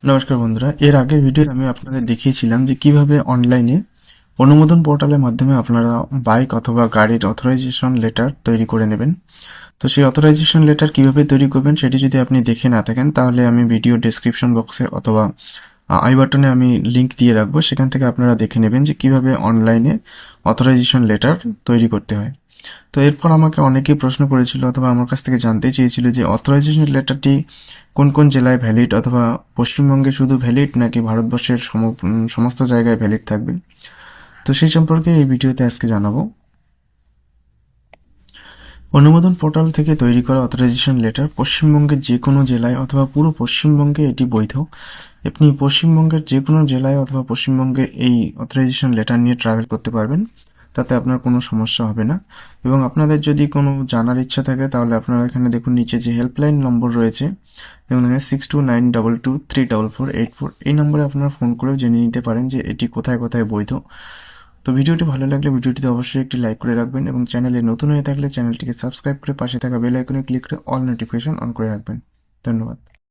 নমস্কার বন্ধুরা, এর আগের ভিডিওতে আমি আপনাদের দেখিয়েছিলাম যে কিভাবে অনলাইনে অনুমোদন পোর্টালের মাধ্যমে আপনারা বাইক অথবা গাড়ির অথরাইজেশন লেটার তৈরি করে নেবেন। তো সেই অথরাইজেশন লেটার কিভাবে তৈরি করবেন সেটি যদি আপনি দেখে না থাকেন, তাহলে আমি ভিডিও ডেসক্রিপশন বক্সে অথবা আই বাটনে আমি লিংক দিয়ে রাখবো, সেখান থেকে আপনারা দেখে নেবেন যে কিভাবে অনলাইনে অথরাইজেশন লেটার তৈরি করতে হয়। তো এরপর আমাকে অনেকেই প্রশ্ন করেছিল অথবা আমার কাছ থেকে জানতে চেয়েছিল যে অথরাইজেশন লেটারটি কোন কোন জেলায় ভ্যালিড, অথবা পশ্চিমবঙ্গে শুধু ভ্যালিড নাকি ভারতবর্ষের সমস্ত জায়গায় ভ্যালিড থাকবে। তো সেই সম্পর্কে এই ভিডিওতে আজকে জানাবো। অনুমোদন পোর্টাল থেকে তৈরি করা অথরাইজেশন লেটার পশ্চিমবঙ্গের যে কোনো জেলায় অথবা পুরো পশ্চিমবঙ্গে এটি বৈধ। আপনি পশ্চিমবঙ্গের যে কোনো জেলায় অথবা পশ্চিমবঙ্গে এই অথরাইজেশন লেটার নিয়ে ট্রাভেল করতে পারবেন, তাতে আপনার কোনো সমস্যা হবে না। এবং আপনাদের যদি কোনো জানার ইচ্ছা থাকে তাহলে আপনারা এখানে দেখুন, নিচে যে হেল্পলাইন নম্বর রয়েছে, দেখুন এখানে 6292234484, এই নম্বরে আপনারা ফোন করেও জেনে নিতে পারেন যে এটি কোথায় কোথায় বৈধ। তো ভিডিওটি ভালো লাগলে ভিডিওটিতে অবশ্যই একটি লাইক করে রাখবেন এবং চ্যানেলে নতুন হয়ে থাকলে চ্যানেলটিকে সাবস্ক্রাইব করে পাশে থাকা বেল আইকনে ক্লিক করে অল নোটিফিকেশন অন করে রাখবেন। ধন্যবাদ।